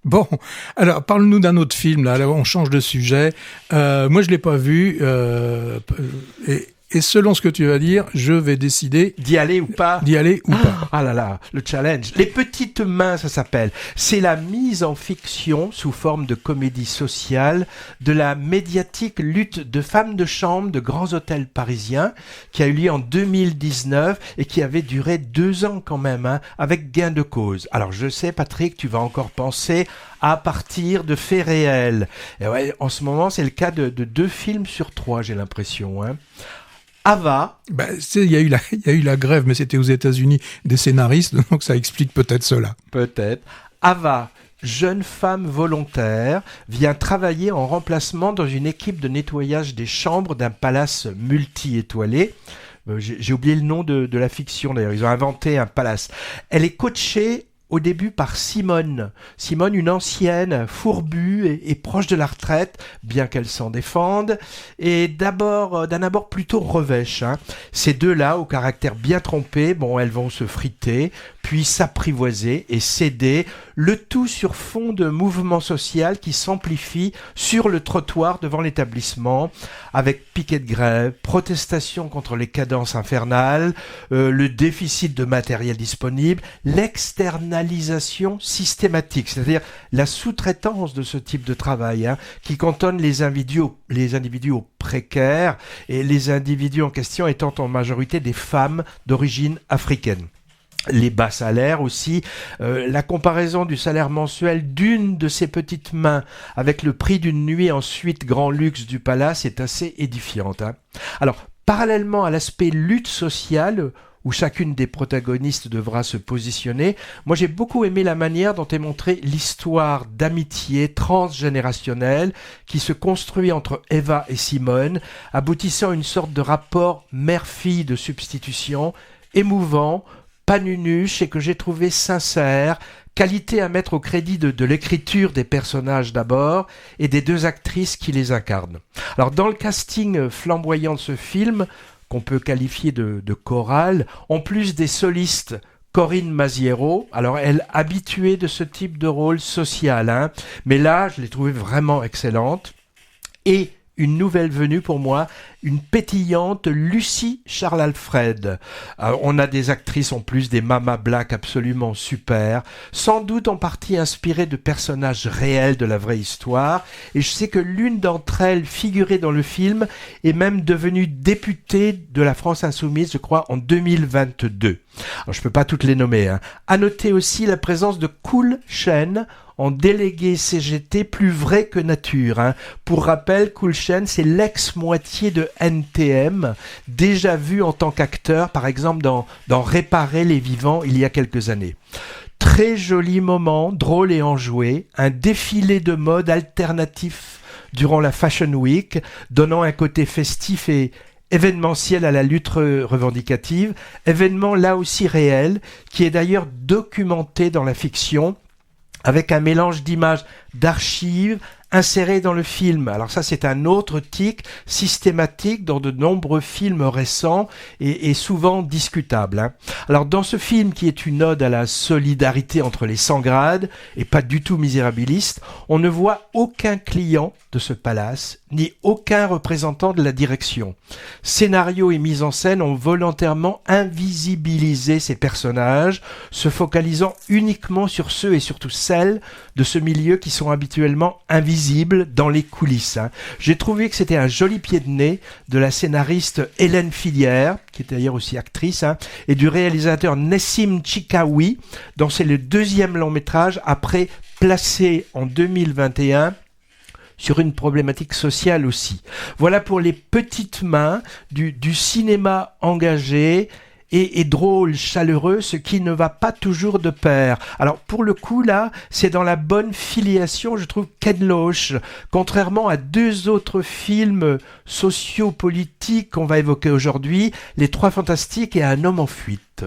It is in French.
Bon, alors parle-nous d'un autre film, là on change de sujet. Moi je l'ai pas vu, et selon ce que tu vas dire, je vais décider d'y aller ou pas. Ah là là, le challenge. Les petites mains, ça s'appelle. C'est la mise en fiction sous forme de comédie sociale de la médiatique lutte de femmes de chambre de grands hôtels parisiens qui a eu lieu en 2019 et qui avait duré 2 ans quand même, avec gain de cause. Alors je sais, Patrick, tu vas encore penser à partir de faits réels. Et ouais, en ce moment, c'est le cas de 2 films sur 3, j'ai l'impression. Ava. Il y a eu la grève, mais c'était aux États-Unis, des scénaristes, donc ça explique peut-être cela. Peut-être. Ava, jeune femme volontaire, vient travailler en remplacement dans une équipe de nettoyage des chambres d'un palace multi-étoilé. J'ai oublié le nom de la fiction d'ailleurs, ils ont inventé un palace. Elle est coachée au début par Simone. Simone, une ancienne, fourbue et proche de la retraite, bien qu'elle s'en défende, et d'un abord plutôt revêche. Ces deux-là, au caractère bien trompé, elles vont se friter, puis s'apprivoiser et céder, le tout sur fond de mouvement social qui s'amplifie sur le trottoir devant l'établissement, avec piquet de grève, protestation contre les cadences infernales, le déficit de matériel disponible, l'externalisation systématique, c'est-à-dire la sous-traitance de ce type de travail, qui cantonne les individus au précaire, et les individus en question étant en majorité des femmes d'origine africaine. Les bas salaires aussi, la comparaison du salaire mensuel d'une de ces petites mains avec le prix d'une nuit en suite grand luxe du palace est assez édifiante. Alors, parallèlement à l'aspect lutte sociale, où chacune des protagonistes devra se positionner, moi j'ai beaucoup aimé la manière dont est montrée l'histoire d'amitié transgénérationnelle qui se construit entre Eva et Simone, aboutissant à une sorte de rapport mère-fille de substitution, émouvant, pas nunuche et que j'ai trouvé sincère, qualité à mettre au crédit de l'écriture des personnages d'abord et des 2 actrices qui les incarnent. Alors dans le casting flamboyant de ce film, qu'on peut qualifier de choral, en plus des solistes Corinne Maziero, alors elle habituée de ce type de rôle social, mais là je l'ai trouvée vraiment excellente, et une nouvelle venue pour moi, une pétillante Lucie Charles-Alfred. On a des actrices en plus, des Mama Black absolument super, sans doute en partie inspirées de personnages réels de la vraie histoire, et je sais que l'une d'entre elles figurait dans le film est même devenue députée de la France Insoumise, je crois, en 2022. Alors je peux pas toutes les nommer. À noter aussi la présence de Cool Chen en délégué CGT plus vrai que nature. Pour rappel, Cool Chen, c'est l'ex-moitié de NTM, déjà vu en tant qu'acteur, par exemple dans Réparer les vivants il y a quelques années. Très joli moment, drôle et enjoué, un défilé de mode alternatif durant la Fashion Week, donnant un côté festif et événementiel à la lutte revendicative, événement là aussi réel, qui est d'ailleurs documenté dans la fiction, avec un mélange d'images d'archives insérées dans le film. Alors ça, c'est un autre tic systématique dans de nombreux films récents et souvent discutables. Alors dans ce film qui est une ode à la solidarité entre les sans-grades et pas du tout misérabiliste, on ne voit aucun client de ce palace, ni aucun représentant de la direction. Scénario et mise en scène ont volontairement invisibilisé ces personnages, se focalisant uniquement sur ceux et surtout celles de ce milieu qui sont habituellement invisibles dans les coulisses. J'ai trouvé que c'était un joli pied de nez de la scénariste Hélène Filière, qui est d'ailleurs aussi actrice, et du réalisateur Nessim Chikaoui, dont c'est le 2e long métrage après Placé en 2021, sur une problématique sociale aussi. Voilà pour les petites mains du cinéma engagé et drôle, chaleureux, ce qui ne va pas toujours de pair. Alors pour le coup là, c'est dans la bonne filiation, je trouve, Ken Loach, contrairement à 2 autres films sociopolitiques qu'on va évoquer aujourd'hui, Les Trois Fantastiques et Un homme en fuite.